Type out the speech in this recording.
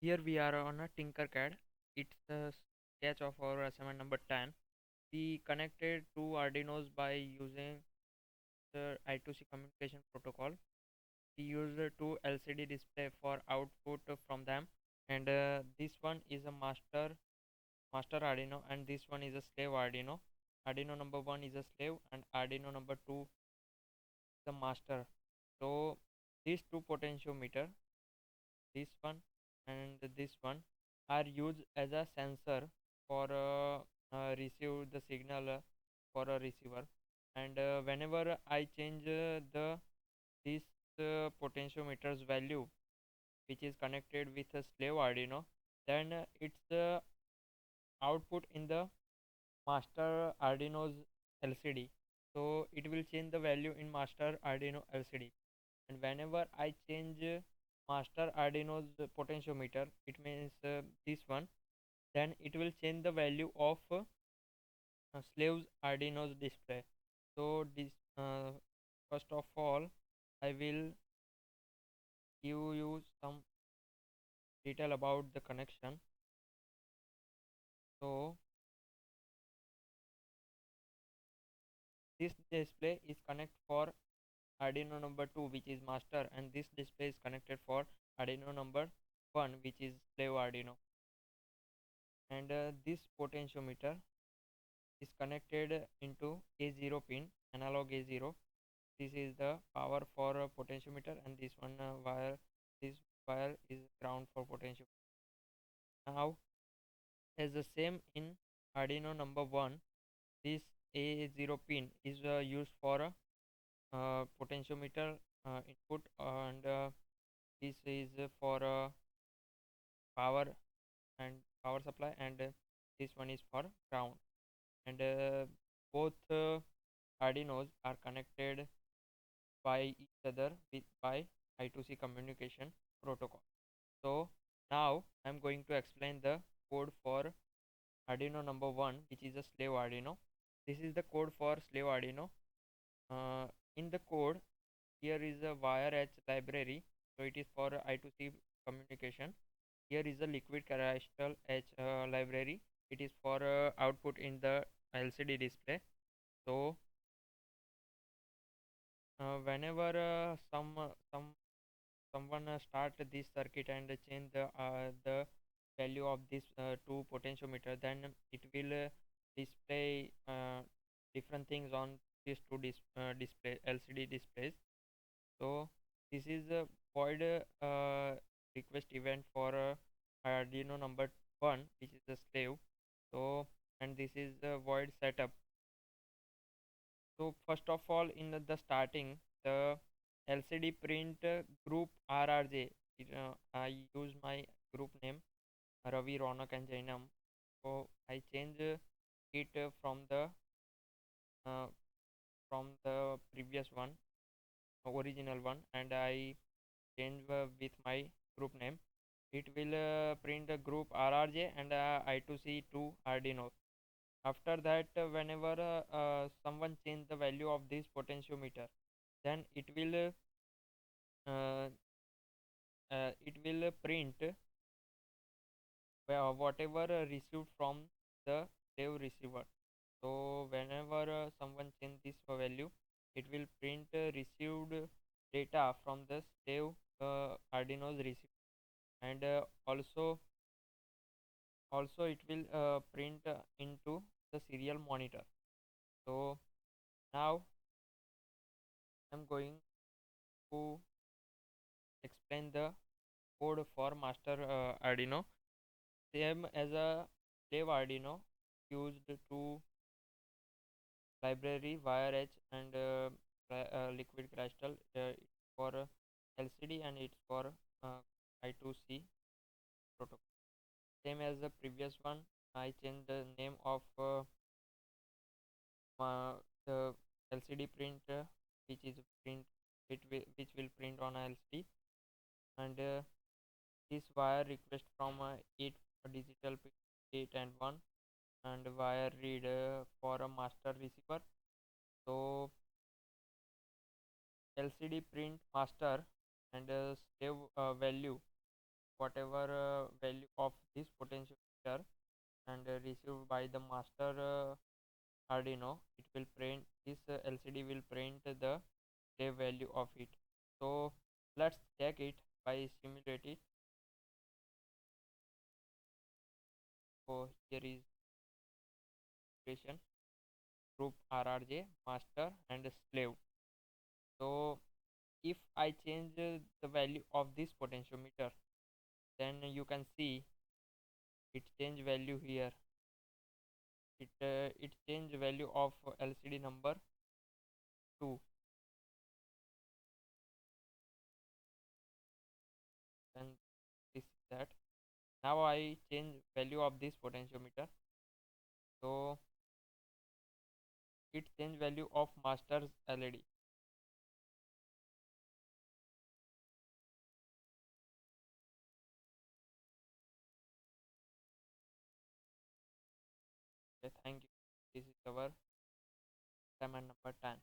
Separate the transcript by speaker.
Speaker 1: Here we are on a Tinkercad. It's a sketch of our assignment number 10. We connected two Arduinos by using the I2C communication protocol. We used two LCD display for output from them, and this one is a master Arduino, and this one is a slave Arduino. Arduino number one is a slave, and Arduino number two is the master. So these two potentiometer, this one and this one, are used as a sensor for receive the signal for a receiver. And whenever I change the this potentiometer's value, which is connected with a slave Arduino, then its output in the master Arduino's LCD. So it will change the value in master Arduino LCD. And whenever I change master Arduino's potentiometer, it means this one, then it will change the value of slave's Arduino's display. So this first of all, I will give you some detail about the connection. So this display is connect for Arduino number 2, which is master, and this display is connected for Arduino number 1, which is slave Arduino. And this potentiometer is connected into A0 pin, analog A0. This is the power for a potentiometer, and this wire is ground for potentiometer. Now, as the same in Arduino number 1, this A0 pin is used for a potentiometer input, and this is for power and power supply, and this one is for ground. And both Arduinos are connected by each other with by I2C communication protocol. So now I'm going to explain the code for Arduino number 1, which is a slave Arduino. This is the code for slave Arduino. uh, in the code, here is a wire H library, so it is for I2C communication. Here is a liquid crystal H library, it is for output in the LCD display. So whenever someone start this circuit and change the value of this two potentiometer, then it will display different things on these two display LCD displays. So this is a void request event for Arduino number 1, which is the slave. So, and this is the void setup. So first of all, in the starting, the LCD print group RRJ. I use my group name Ravi, Ronak, and Jainam. So I change it uh, from the previous one, original one, and I change with my group name. It will print the group RRJ and I2C2 Arduino. After that, whenever someone change the value of this potentiometer, then uh, it will print whatever received from the slave receiver. So whenever someone change this value, it will print received data from the slave Arduino's receiver, and also it will print into the serial monitor. So now I'm going to explain the code for master Arduino. Same as a slave Arduino, used to library wire edge and liquid crystal, for LCD, and it's for uh, I2C protocol. Same as the previous one, I changed the name of the LCD print, which is print which will print on LCD, and this wire request from 8 digital 8 and 1, and wire read for a master receiver. So LCD print master and save value whatever value of this potentiometer and received by the master Arduino, it will print this LCD will print the slave value of it. So let's check it by simulate it. So here is situation group RRJ master and slave. So if I change the value of this potentiometer, then you can see it change value here. It change value of LCD number 2, and this is that. Now I change value of this potentiometer, so it change value of master's LED. Okay, thank you. This is our assignment number 10.